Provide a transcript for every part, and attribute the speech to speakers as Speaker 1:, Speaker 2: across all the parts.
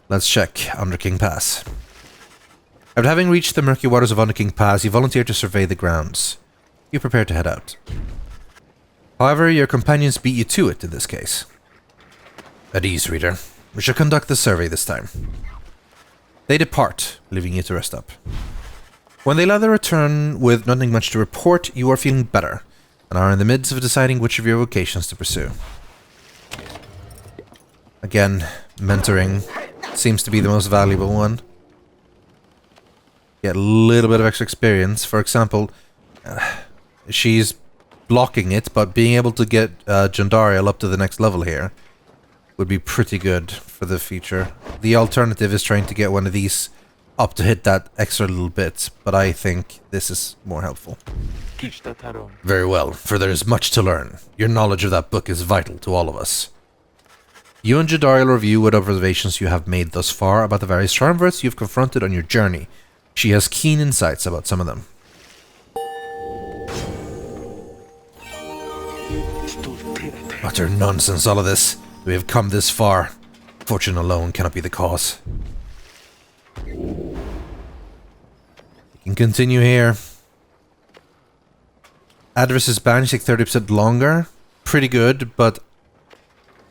Speaker 1: Let's check Underking Pass. After having reached the murky waters of Underking Pass, you volunteer to survey the grounds. You prepare to head out. However, your companions beat you to it in this case. At ease, reader. We shall conduct the survey this time. They depart, leaving you to rest up. When they later return with nothing much to report, you are feeling better, and are in the midst of deciding which of your vocations to pursue. Again, mentoring seems to be the most valuable one. Get a little bit of extra experience. For example, she's blocking it, but being able to get Jandariel up to the next level here would be pretty good for the future. The alternative is trying to get one of these up to hit that extra little bit, but I think this is more helpful. Very well, for there is much to learn. Your knowledge of that book is vital to all of us. You and Jandariel review what observations you have made thus far about the various Charmverts you have confronted on your journey. She has keen insights about some of them. Utter nonsense, all of this. We have come this far. Fortune alone cannot be the cause. You can continue here. Adverse is banished like 30% longer. Pretty good, but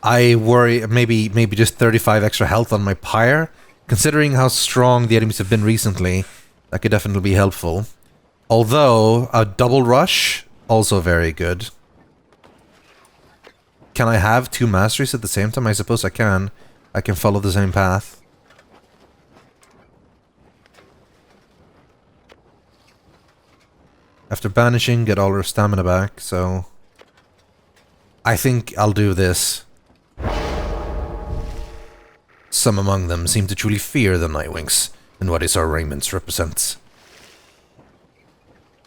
Speaker 1: I worry maybe just 35 extra health on my Pyre. Considering how strong the enemies have been recently, that could definitely be helpful. Although, a double rush, also very good. Can I have two masteries at the same time? I suppose I can. I can follow the same path. After banishing, get all her stamina back, so I think I'll do this. Some among them seem to truly fear the Nightwings and what his arraignments represents.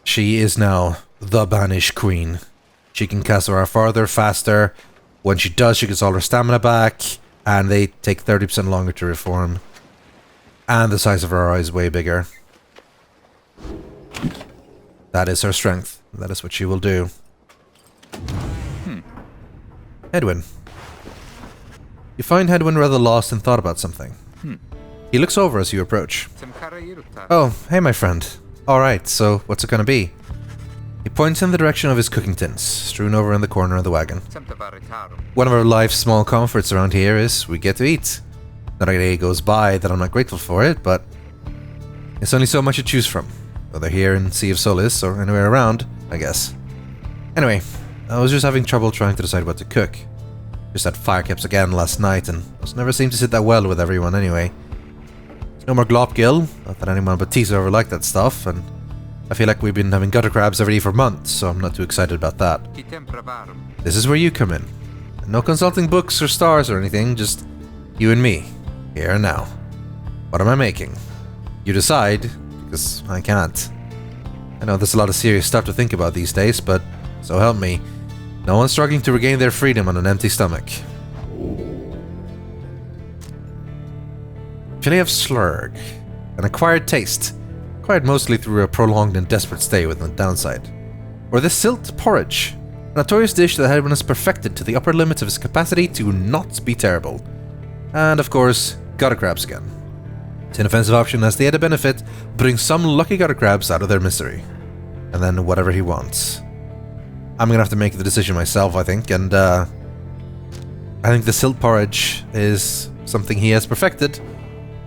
Speaker 1: She is now the Banished Queen. She can cast her farther, faster. When she does, she gets all her stamina back, and they take 30% longer to reform. And the size of her eye is way bigger. That is her strength. That is what she will do. Hedwyn. You find Hedwyn rather lost in thought about something. He looks over as you approach. Oh, hey my friend. Alright, so what's it gonna be? He points in the direction of his cooking tins, strewn over in the corner of the wagon. One of our life's small comforts around here is we get to eat. Not a day goes by that I'm not grateful for it, but it's only so much to choose from. Whether here in Sea of Solace or anywhere around, I guess. Anyway, I was just having trouble trying to decide what to cook. Just had firecaps again last night, and those never seem to sit that well with everyone anyway. There's no more Glopgil, not that anyone but Tisa ever liked that stuff, and I feel like we've been having gutter crabs every day for months, so I'm not too excited about that. This is where you come in. No consulting books or stars or anything, just you and me, here and now. What am I making? You decide, because I can't. I know there's a lot of serious stuff to think about these days, but so help me, no one's struggling to regain their freedom on an empty stomach. Fillet of slurg, an acquired taste. Acquired mostly through a prolonged and desperate stay with no downside. Or the silt porridge, a notorious dish that Hedwyn has perfected to the upper limits of his capacity to not be terrible. And of course, gutter crabs again. It's an inoffensive option as the added benefit brings some lucky gutter crabs out of their misery. And then whatever he wants. I'm gonna have to make the decision myself, I think, and I think the silt porridge is something he has perfected,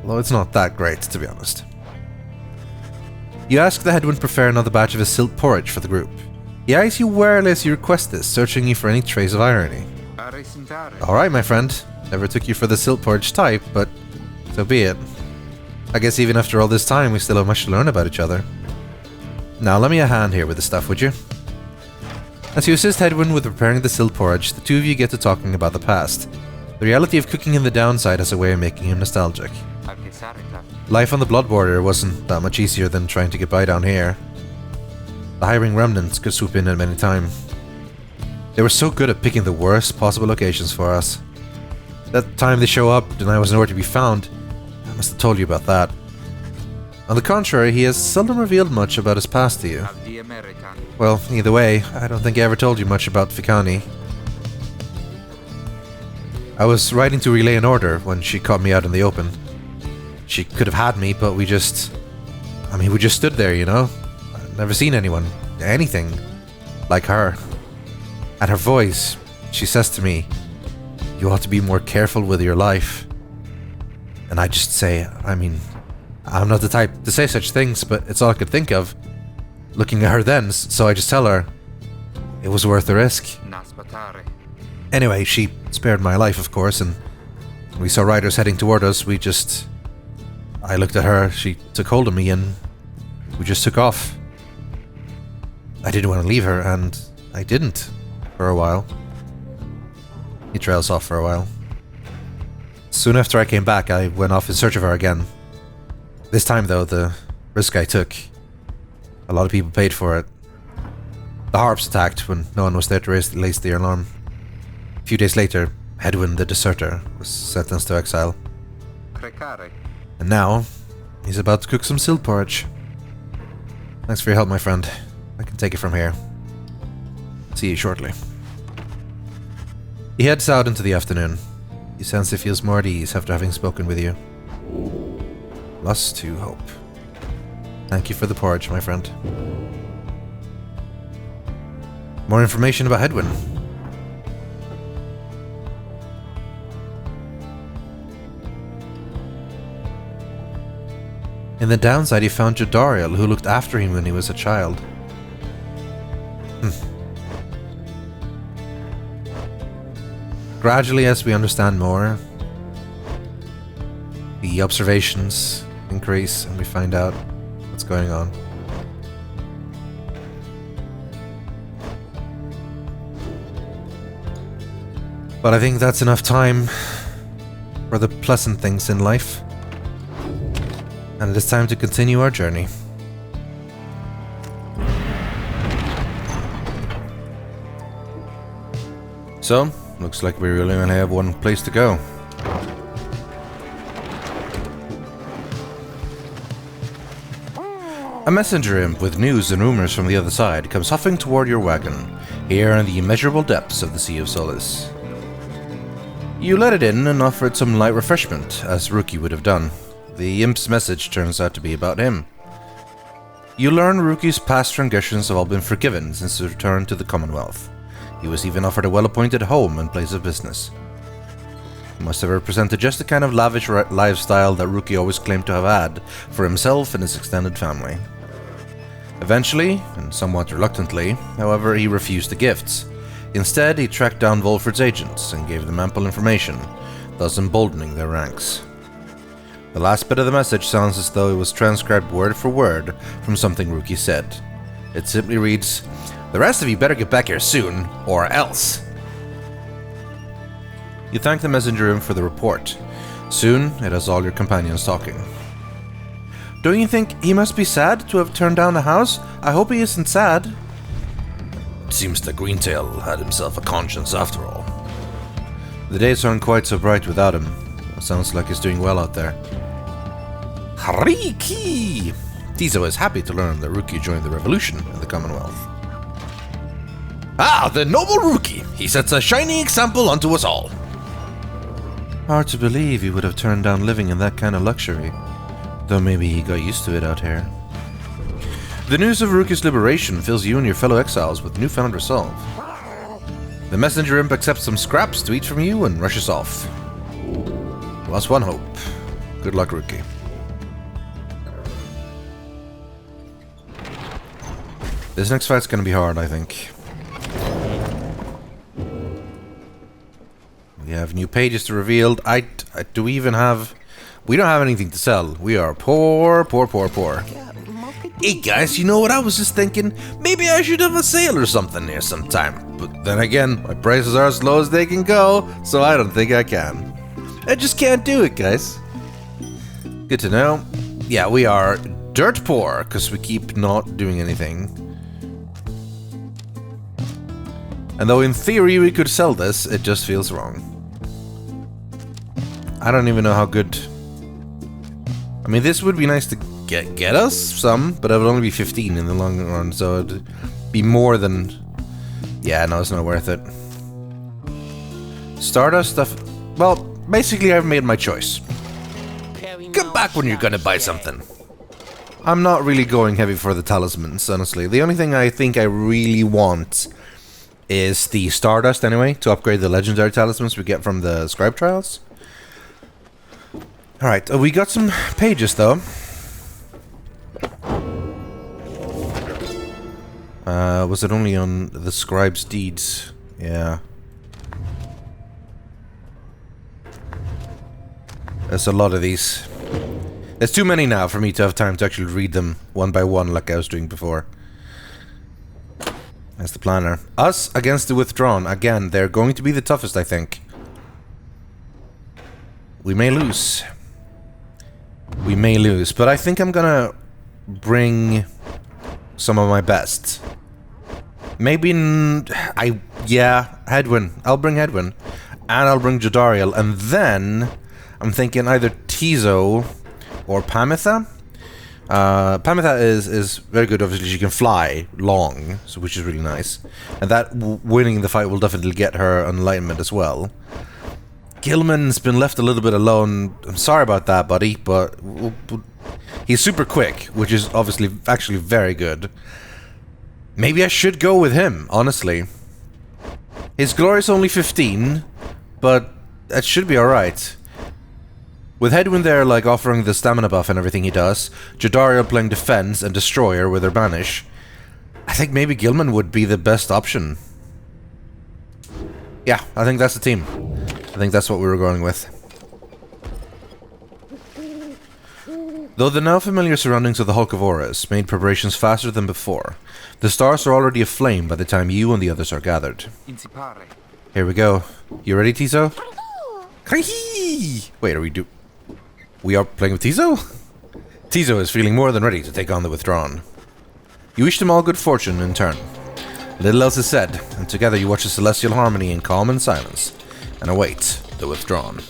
Speaker 1: although it's not that great, to be honest. You ask the Hedwyn prefer another batch of his silt porridge for the group. He eyes you warily as you request this, searching you for any trace of irony. Alright, my friend. Never took you for the silt porridge type, but so be it. I guess even after all this time, we still have much to learn about each other. Now, lend me a hand here with the stuff, would you? As you assist Hedwyn with preparing the silt porridge, the two of you get to talking about the past. The reality of cooking in the downside has a way of making him nostalgic. Life on the blood border wasn't that much easier than trying to get by down here. The hiring remnants could swoop in at any time. They were so good at picking the worst possible locations for us. That time they show up and I was nowhere to be found, I must have told you about that. On the contrary, he has seldom revealed much about his past to you. Well, either way, I don't think I ever told you much about Wakani. I was riding to relay an order when she caught me out in the open. She could have had me, but we just stood there, you know? I've never seen anything like her. And her voice, she says to me, "You ought to be more careful with your life." And I just say, I'm not the type to say such things, but it's all I could think of looking at her then, so I just tell her it was worth the risk. Anyway, she spared my life, of course, and when we saw riders heading toward us, I looked at her, she took hold of me, and we just took off. I didn't want to leave her, and I didn't for a while. He trails off for a while. Soon after I came back, I went off in search of her again. This time, though, the risk I took, a lot of people paid for it. The harps attacked when no one was there to raise the alarm. A few days later, Hedwyn the deserter was sentenced to exile. And now, he's about to cook some silt porridge. Thanks for your help, my friend. I can take it from here. See you shortly. He heads out into the afternoon. He says he feels more at ease after having spoken with you. Lost to hope. Thank you for the porridge, my friend. More information about Hedwyn. In the downside, he found Jodariel, who looked after him when he was a child. Gradually, as we understand more, the observations increase and we find out what's going on. But I think that's enough time for the pleasant things in life. And it is time to continue our journey. So, looks like we really only have one place to go. A messenger imp with news and rumors from the other side comes huffing toward your wagon, here in the immeasurable depths of the Sea of Solace. You let it in and offered some light refreshment, as Rookie would have done. The imp's message turns out to be about him. You learn Rookie's past transgressions have all been forgiven since his return to the Commonwealth. He was even offered a well-appointed home and place of business. He must have represented just the kind of lavish lifestyle that Rookie always claimed to have had for himself and his extended family. Eventually, and somewhat reluctantly, however, he refused the gifts. Instead, he tracked down Volford's agents and gave them ample information, thus emboldening their ranks. The last bit of the message sounds as though it was transcribed word for word from something Rookie said. It simply reads, "The rest of you better get back here soon, or else." You thank the messenger imp for the report. Soon, it has all your companions talking. "Don't you think he must be sad to have turned down the house? I hope he isn't sad." "It seems the Greentail had himself a conscience after all." "The days aren't quite so bright without him. It sounds like he's doing well out there." Hariki! Tizo is happy to learn that Rookie joined the revolution in the Commonwealth. "Ah, the noble Rookie! He sets a shining example unto us all." Hard to believe he would have turned down living in that kind of luxury. Though maybe he got used to it out here. The news of Rookie's liberation fills you and your fellow exiles with newfound resolve. The messenger imp accepts some scraps to eat from you and rushes off. Lost one hope. Good luck, Rookie. This next fight's gonna be hard, I think. We have new pages to reveal. Do we even have... We don't have anything to sell. We are poor, poor, poor, poor. Hey guys, you know what I was just thinking? Maybe I should have a sale or something here sometime. But then again, my prices are as low as they can go, so I don't think I can. I just can't do it, guys. Good to know. Yeah, we are dirt poor, because we keep not doing anything. And though in theory we could sell this, it just feels wrong. I don't even know how good... I mean, this would be nice to get us some, but it would only be 15 in the long run, so it'd be more than... Yeah, no, it's not worth it. Stardust stuff... Well, basically I've made my choice. Come back when you're gonna buy something. I'm not really going heavy for the talismans, honestly. The only thing I think I really want is the Stardust, anyway, to upgrade the legendary talismans we get from the Scribe Trials. Alright, we got some pages, though. Was it only on the Scribe's Deeds? Yeah. There's a lot of these. There's too many now for me to have time to actually read them one by one like I was doing before. That's the planner. Us against the Withdrawn. Again, they're going to be the toughest, I think. We may lose. We may lose, but I think I'm gonna bring some of my best. Maybe yeah, Hedwyn. I'll bring Hedwyn. And I'll bring Jodariel. And then I'm thinking either Tizo or Pamitha. Pamitha is very good, obviously. She can fly long, so which is really nice. And that winning the fight will definitely get her enlightenment as well. Gilman's been left a little bit alone. I'm sorry about that, buddy, but he's super quick, which is obviously actually very good. Maybe I should go with him, honestly. His glory is only 15, but that should be alright. With Hedwyn there, like, offering the stamina buff and everything he does, Jodariel playing defense and destroyer with her banish, I think maybe Gilman would be the best option. Yeah, I think that's the team. I think that's what we were going with. Though the now familiar surroundings of the Hulk of Horus made preparations faster than before, the stars are already aflame by the time you and the others are gathered. Here we go. You ready, Tizo? Wait, we are playing with Tizo? Tizo is feeling more than ready to take on the Withdrawn. You wish them all good fortune in turn. Little else is said, and together you watch the celestial harmony in calm and silence, and await the Withdrawn.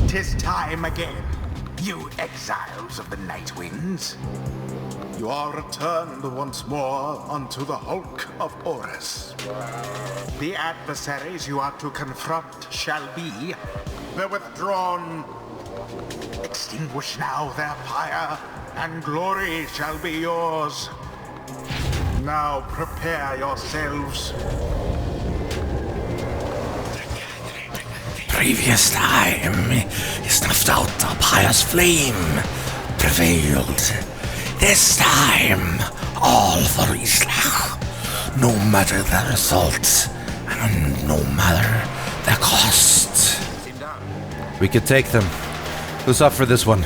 Speaker 2: "'Tis time again, you exiles of the night winds. You are returned once more unto the Hulk of Horus. The adversaries you are to confront shall be the Withdrawn. Extinguish now their pyre, and glory shall be yours. Now prepare yourselves."
Speaker 3: Previous time, he snuffed out the Pyre's flame, prevailed. This time, all for Islach, no matter the result, and no matter the cost.
Speaker 1: We could take them. Who's up for this one?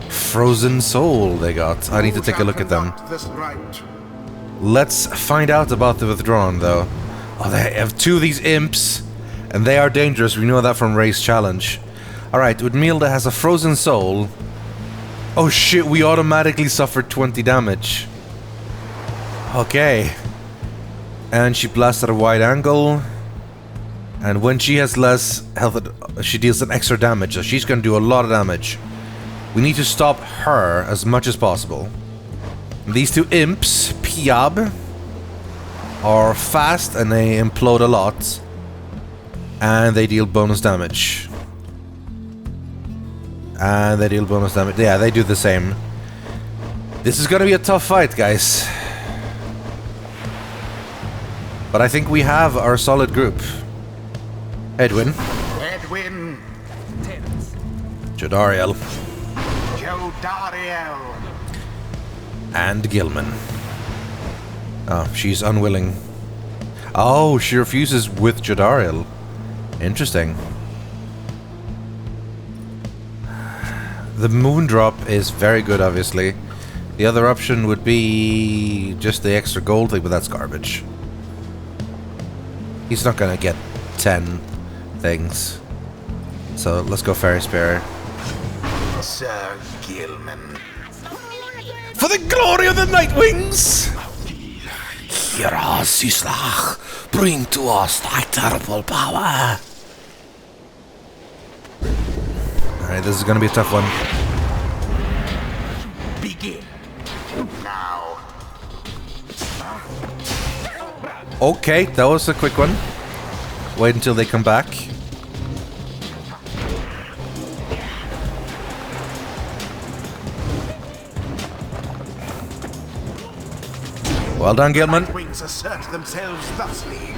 Speaker 1: Frozen Soul they got. I need to take a look at them. Let's find out about the Withdrawn, though. Oh, they have two of these imps, and they are dangerous. We know that from Ray's challenge. Alright, Udmilda has a Frozen Soul. Oh shit, we automatically suffered 20 damage. Okay. And she blasts at a wide angle. And when she has less health, she deals an extra damage, so she's gonna do a lot of damage. We need to stop her as much as possible. These two imps, Piab, are fast and they implode a lot. And they deal bonus damage. And they deal bonus damage. Yeah, they do the same. This is gonna be a tough fight, guys. But I think we have our solid group. Hedwyn.
Speaker 2: Hedwyn.
Speaker 1: Jodariel.
Speaker 2: Jodariel.
Speaker 1: And Gilman. Oh, she's unwilling. Oh, she refuses with Jodariel. Interesting. The moon drop is very good, obviously. The other option would be just the extra gold thing, but that's garbage. He's not gonna get 10 things. So let's go Fairy Spirit.
Speaker 2: Sir Gilman.
Speaker 1: For the glory of the Night Wings!
Speaker 3: Hear us, Islach. Bring to us thy terrible power.
Speaker 1: Alright, this is gonna be a tough one.
Speaker 2: Begin. Now.
Speaker 1: Okay, that was a quick one. Wait until they come back. Well done, Gilman.
Speaker 2: Wings assert themselves thusly.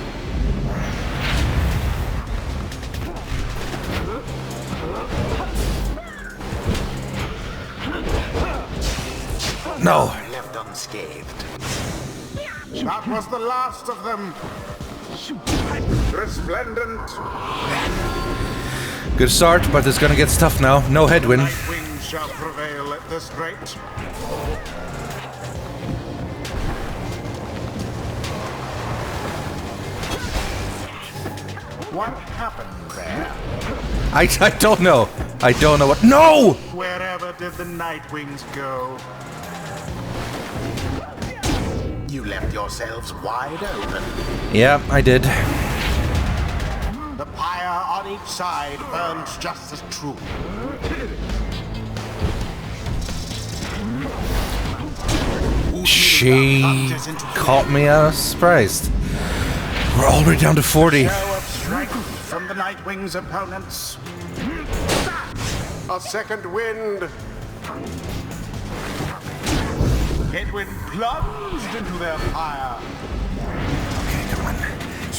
Speaker 3: No.
Speaker 2: Left unscathed. That was the last of them. Resplendent.
Speaker 1: Good start, but it's gonna get tough now. No Hedwyn.
Speaker 2: Nightwing shall prevail at this rate. What happened there?
Speaker 1: I don't know. I don't know what. No!
Speaker 2: Wherever did the Nightwings go? You left yourselves wide open.
Speaker 1: Yeah, I did.
Speaker 2: The pyre on each side burns just as true.
Speaker 1: She caught me surprised. We're already down to 40.
Speaker 2: Show of strength from the Nightwing's opponents. A second wind. Hedwyn plunged into their pyre.
Speaker 3: Okay, come on.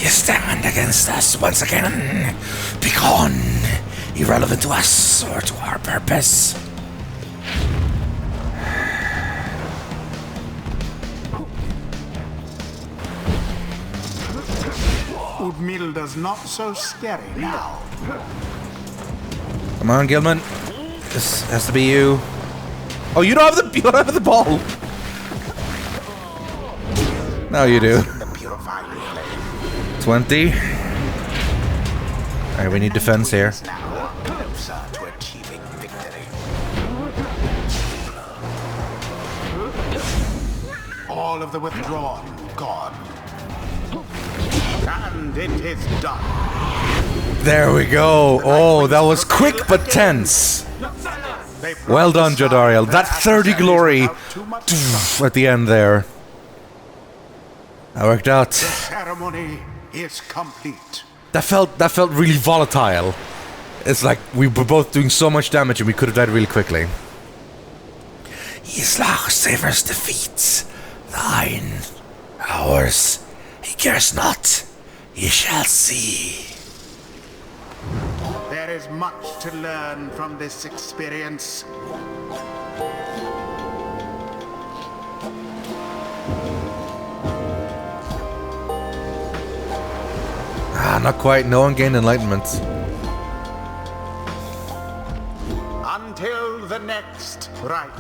Speaker 3: You stand against us once again. Begone. Irrelevant to us or to our purpose.
Speaker 2: Udmilda's not so scary now.
Speaker 1: Come on, Gilman. This has to be you. Oh, you don't have the ball. Now you do.
Speaker 2: The purifying flame.
Speaker 1: 20. Alright, we need defense here.
Speaker 2: Now closer to achieving victory. All of the withdrawn gone. And it is done.
Speaker 1: There we go. Oh, that was quick but tense. Well done, Jodariel. That 30 glory at the end there. That worked out.
Speaker 2: The ceremony is complete.
Speaker 1: That felt really volatile. It's like we were both doing so much damage and we could have died really quickly.
Speaker 3: Islach savors defeats. Thine. Ours. He cares not. Ye shall see.
Speaker 2: There is much to learn from this experience.
Speaker 1: Ah, not quite. No one gained enlightenment.
Speaker 2: Until the next rite.